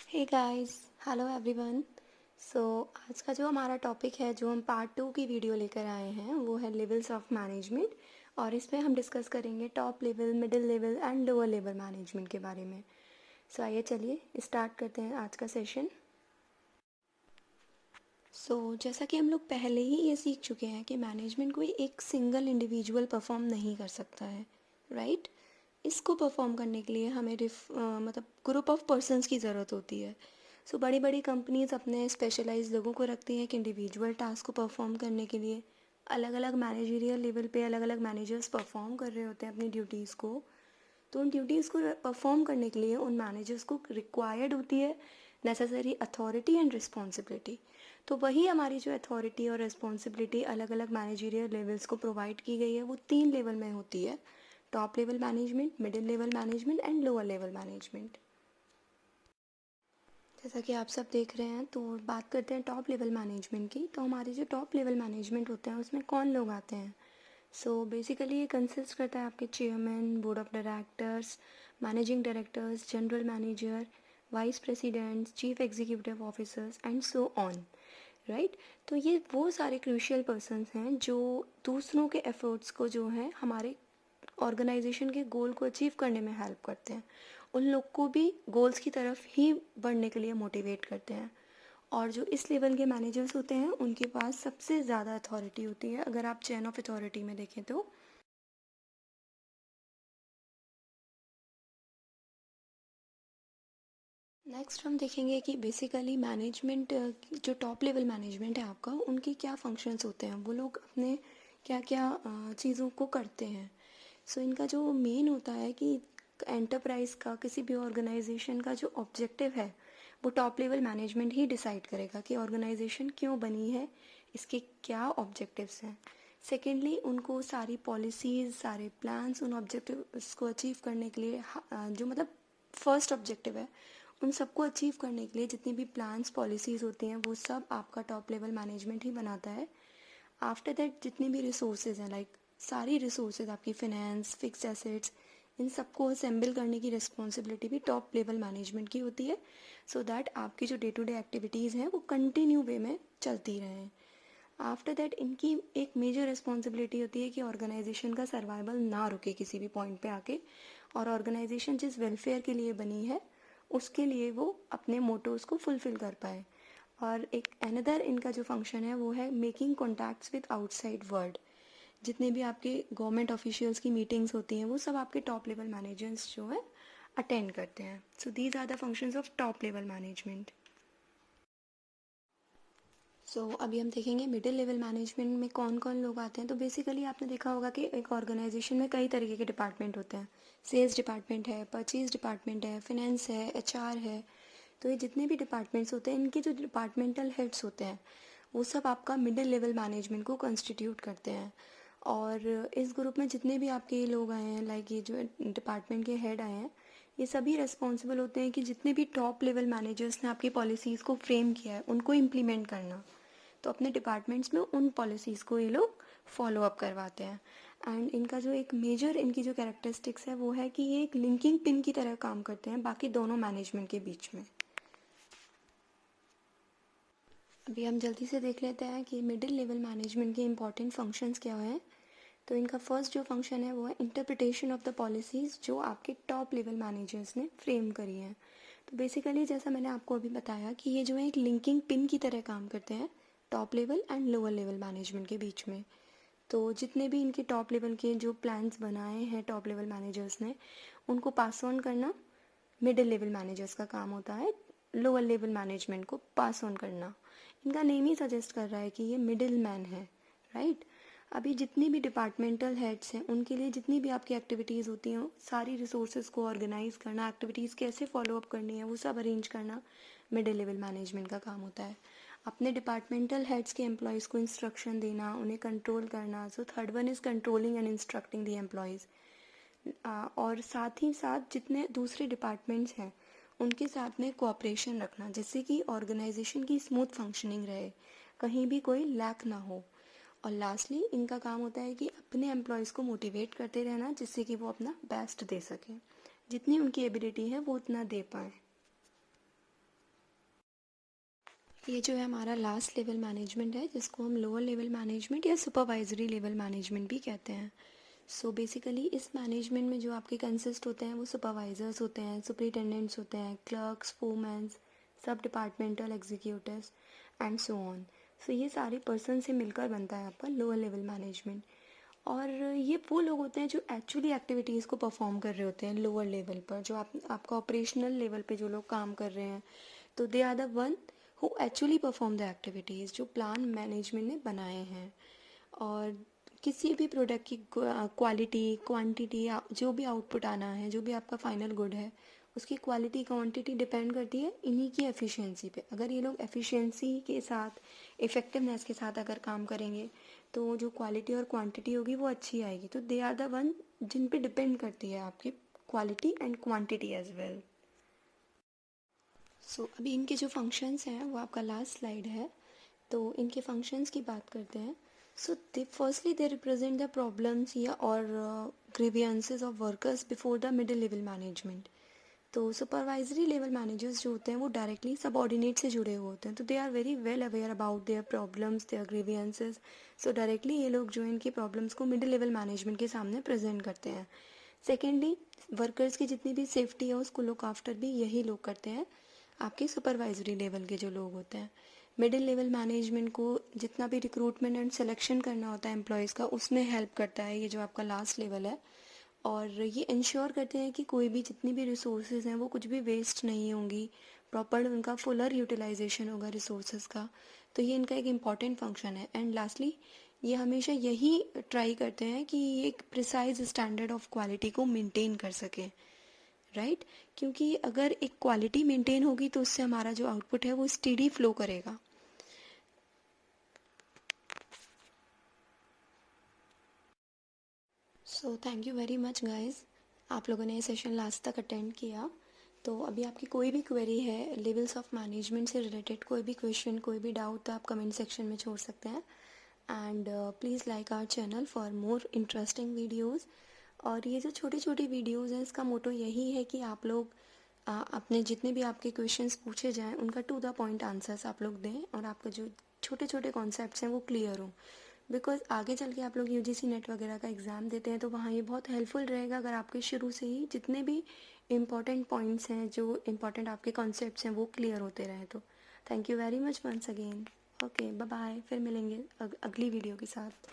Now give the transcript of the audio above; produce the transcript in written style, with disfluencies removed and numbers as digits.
हे guys, hello everyone. So आज का जो हमारा टॉपिक है, जो हम पार्ट 2 की वीडियो लेकर आए हैं, वो है लेवल्स ऑफ मैनेजमेंट। और इसमें हम डिस्कस करेंगे top level, middle level and lower level management के बारे में। सो आइए चलिए स्टार्ट करते हैं आज का सेशन। जैसा कि हम लोग पहले ही ये सीख चुके हैं कि मैनेजमेंट कोई एक सिंगल इंडिविजुअल परफॉर्म नहीं कर सकता है, राइट। इसको परफॉर्म करने के लिए हमें मतलब ग्रुप ऑफ पर्सन्स की ज़रूरत होती है। बड़ी बड़ी कंपनीज अपने स्पेशलाइज लोगों को रखती हैं कि इंडिविजुअल टास्क को परफॉर्म करने के लिए अलग अलग मैनेजरियल लेवल पे अलग अलग मैनेजर्स परफॉर्म कर रहे होते हैं अपनी ड्यूटीज़ को। तो उन ड्यूटीज़ को परफॉर्म करने के लिए उन मैनेजर्स को रिक्वायर्ड होती है नेसेसरी अथॉरिटी एंड रिस्पॉन्सिबिलिटी। तो वही हमारी जो अथॉरिटी और रिस्पॉन्सिबिलिटी अलग अलग मैनेजरियल लेवल्स को प्रोवाइड की गई है, वो 3 लेवल में होती है: top level management, middle level management and lower level management. जैसा कि आप सब देख रहे हैं, तो बात करते हैं टॉप लेवल मैनेजमेंट की। तो हमारे जो टॉप लेवल मैनेजमेंट होते हैं उसमें कौन लोग आते हैं? बेसिकली ये कंसिस्ट करता है आपके chairman, board of directors, managing directors, general manager, vice presidents, chief executive officers and so on, right. तो ये वो सारे क्रूशियल पर्सन्स हैं जो दूसरों के एफर्ट्स को जो है हमारे ऑर्गेनाइजेशन के गोल को अचीव करने में हेल्प करते हैं। उन लोग को भी गोल्स की तरफ ही बढ़ने के लिए मोटिवेट करते हैं। और जो इस लेवल के मैनेजर्स होते हैं उनके पास सबसे ज़्यादा अथॉरिटी होती है, अगर आप चेन ऑफ अथॉरिटी में देखें तो। नेक्स्ट हम देखेंगे कि बेसिकली मैनेजमेंट, जो टॉप लेवल मैनेजमेंट है आपका, उनके क्या फंक्शंस होते हैं, वो लोग अपने क्या क्या चीज़ों को करते हैं। इनका जो मेन होता है कि एंटरप्राइज का, किसी भी ऑर्गेनाइजेशन का जो ऑब्जेक्टिव है, वो टॉप लेवल मैनेजमेंट ही डिसाइड करेगा कि ऑर्गेनाइजेशन क्यों बनी है, इसके क्या ऑब्जेक्टिव्स हैं। सेकेंडली, उनको सारी पॉलिसीज़, सारे प्लान्स उन ऑब्जेक्टिव्स को अचीव करने के लिए जो मतलब फर्स्ट ऑब्जेक्टिव है, उन सबको अचीव करने के लिए जितनी भी प्लान्स, पॉलिसीज़ होती हैं, वो सब आपका टॉप लेवल मैनेजमेंट ही बनाता है। आफ्टर दैट जितनी भी रिसोर्सेज हैं, लाइक सारी रिसोर्सेज आपकी फिनेंस, फिक्स्ड एसेट्स, इन सबको असेंबल करने की रिस्पॉन्सिबिलिटी भी टॉप लेवल मैनेजमेंट की होती है, सो दैट आपकी जो डे टू डे एक्टिविटीज़ हैं वो कंटिन्यू वे में चलती रहें। आफ्टर दैट इनकी एक मेजर रिस्पॉन्सिबिलिटी होती है कि ऑर्गेनाइजेशन का सर्वाइवल ना रुके किसी भी पॉइंट पे आके, और ऑर्गेनाइजेशन जिस वेलफेयर के लिए बनी है उसके लिए वो अपने मोटोज़ को फुलफ़िल कर पाए। और एक अनदर इनका जो फंक्शन है वो है making contacts with outside world. जितने भी आपके गवर्नमेंट ऑफिशियल्स की मीटिंग्स होती हैं वो सब आपके टॉप लेवल मैनेजर्स जो है अटेंड करते हैं। These are the functions of top level management. अभी हम देखेंगे मिडिल लेवल मैनेजमेंट में कौन कौन लोग आते हैं। तो बेसिकली आपने देखा होगा कि एक ऑर्गेनाइजेशन में कई तरीके के डिपार्टमेंट होते हैं। सेल्स डिपार्टमेंट है, परचेज डिपार्टमेंट है, फिनेंस है, एचआर है। तो ये जितने भी डिपार्टमेंट्स होते हैं, इनके जो डिपार्टमेंटल हेड्स होते हैं, वो सब आपका मिडिल लेवल मैनेजमेंट को कंस्टिट्यूट करते हैं। और इस ग्रुप में जितने भी आपके लोग आए हैं, लाइक ये जो डिपार्टमेंट के हेड आए हैं, ये सभी रेस्पॉन्सिबल होते हैं कि जितने भी टॉप लेवल मैनेजर्स ने आपकी पॉलिसीज़ को फ्रेम किया है उनको इम्प्लीमेंट करना। तो अपने डिपार्टमेंट्स में उन पॉलिसीज़ को ये लोग फॉलो अप करवाते हैं। एंड इनका जो एक मेजर इनकी जो कैरेक्टरिस्टिक्स है वो है कि ये एक लिंकिंग पिन की तरह काम करते हैं बाकी दोनों मैनेजमेंट के बीच में। अभी हम जल्दी से देख लेते हैं कि मिडिल लेवल मैनेजमेंट के इंपॉर्टेंट फंक्शंस क्या हैं। तो इनका फर्स्ट जो फंक्शन है वो है इंटरप्रिटेशन ऑफ द पॉलिसीज़ जो आपके टॉप लेवल मैनेजर्स ने फ्रेम करी हैं। तो बेसिकली जैसा मैंने आपको अभी बताया कि ये जो है एक लिंकिंग पिन की तरह काम करते हैं top level and lower level management के बीच में। तो जितने भी इनके टॉप लेवल के जो प्लान्स बनाए हैं टॉप लेवल मैनेजर्स ने, उनको पास ऑन करना मिडिल लेवल मैनेजर्स का काम होता है, लोअर लेवल मैनेजमेंट को पास ऑन करना। इनका नेम ही सजेस्ट कर रहा है कि ये मिडिल मैन है, राइट। अभी जितनी भी डिपार्टमेंटल हेड्स हैं उनके लिए जितनी भी आपकी एक्टिविटीज़ होती हैं, सारी रिसोर्सेज को ऑर्गेनाइज करना, एक्टिविटीज़ कैसे फॉलो अप करनी है वो सब अरेंज करना मिडिल लेवल मैनेजमेंट का काम होता है। अपने डिपार्टमेंटल हेड्स के एम्प्लॉयज़ को इंस्ट्रक्शन देना, उन्हें कंट्रोल करना। Third one is controlling and instructing the employees. और साथ ही साथ जितने दूसरे डिपार्टमेंट्स हैं उनके साथ में कोऑपरेशन रखना, जिससे कि ऑर्गेनाइजेशन की स्मूथ फंक्शनिंग रहे, कहीं भी कोई लैक ना हो। और लास्टली इनका काम होता है कि अपने एम्प्लॉयज़ को मोटिवेट करते रहना, जिससे कि वो अपना बेस्ट दे सकें, जितनी उनकी एबिलिटी है वो उतना दे पाएँ। ये जो है हमारा लास्ट लेवल मैनेजमेंट है, जिसको हम लोअर लेवल मैनेजमेंट या सुपरवाइजरी लेवल मैनेजमेंट भी कहते हैं। सो बेसिकली इस मैनेजमेंट में जो आपके कंसिस्ट होते हैं वो सुपरवाइजर्स होते हैं, सुपरिटेंडेंट्स होते हैं, क्लर्क्स, फोरमैन्स, सब departmental executives and so on. So ये सारे पर्सन से मिलकर बनता है आपका लोअर लेवल मैनेजमेंट। और ये वो लोग होते हैं जो एक्चुअली एक्टिविटीज़ को परफॉर्म कर रहे होते हैं लोअर लेवल पर, जो आपका ऑपरेशनल लेवल पे जो लोग काम कर रहे हैं, तो they are the one who actually perform the activities जो प्लान मैनेजमेंट ने बनाए हैं। और किसी भी प्रोडक्ट की क्वालिटी, क्वांटिटी, जो भी आउटपुट आना है, जो भी आपका फाइनल गुड है, उसकी क्वालिटी, क्वांटिटी डिपेंड करती है इन्हीं की एफिशिएंसी पे। अगर ये लोग एफिशिएंसी के साथ, इफ़ेक्टिवनेस के साथ अगर काम करेंगे, तो जो क्वालिटी और क्वांटिटी होगी वो अच्छी आएगी। तो दे आर द वन जिन पे डिपेंड करती है आपकी quality and quantity as well. So अभी इनके जो फंक्शंस हैं वो आपका लास्ट स्लाइड है, तो इनके फंक्शंस की बात करते हैं। So they firstly they represent the problems या और grievances of workers before the middle level management. तो सुपरवाइजरी लेवल मैनेजर्स जो होते हैं वो डायरेक्टली सबऑर्डिनेट से जुड़े हुए होते हैं, तो they are very well aware about their problems, their grievances. So directly ये लोग जो इनकी प्रॉब्लम्स को मिडिल लेवल मैनेजमेंट के सामने प्रेजेंट करते हैं। सेकेंडली, वर्कर्स की जितनी भी सेफ्टी है उसको लुक आफ्टर भी यही लोग करते हैं, आपके सुपरवाइजरी लेवल के जो लोग होते हैं। मिडिल लेवल मैनेजमेंट को जितना भी रिक्रूटमेंट एंड सिलेक्शन करना होता है एम्प्लॉयज़ का, उसमें हेल्प करता है ये जो आपका लास्ट लेवल है। और ये इंश्योर करते हैं कि कोई भी जितनी भी रिसोर्सेज हैं वो कुछ भी वेस्ट नहीं होंगी, प्रॉपर उनका फुलर यूटिलाइजेशन होगा रिसोर्सेज का। तो ये इनका एक इम्पॉर्टेंट फंक्शन है। एंड लास्टली, ये हमेशा यही ट्राई करते हैं कि ये एक प्रिसाइज स्टैंडर्ड ऑफ क्वालिटी को मेंटेन कर सकें, राइट। क्योंकि अगर एक क्वालिटी मेंटेन होगी तो उससे हमारा जो आउटपुट है वो स्टेडी फ्लो करेगा। So thank you very much guys, आप लोगों ने ये सेशन लास्ट तक अटेंड किया। तो अभी आपकी कोई भी क्वेरी है लेवल्स ऑफ मैनेजमेंट से रिलेटेड, कोई भी क्वेश्चन, कोई भी डाउट, तो आप कमेंट सेक्शन में छोड़ सकते हैं। And please like our channel for more interesting videos. और ये जो छोटी छोटी वीडियोज़ हैं, इसका मोटो यही है कि आप लोग अपने जितने भी आपके क्वेश्चंस पूछे जाएं उनका टू द पॉइंट आंसर्स आप लोग दें, और आपका जो छोटे छोटे कॉन्सेप्ट्स हैं वो क्लियर हों। बिकॉज आगे चल के आप लोग यूजीसी नेट वगैरह का एग्ज़ाम देते हैं तो वहाँ ये बहुत हेल्पफुल रहेगा अगर आपके शुरू से ही जितने भी इम्पॉर्टेंट पॉइंट्स हैं, जो इम्पॉर्टेंट आपके कॉन्सेप्ट्स हैं, वो क्लियर होते रहें। तो thank you very much once again. Okay, bye bye, फिर मिलेंगे अगली वीडियो के साथ।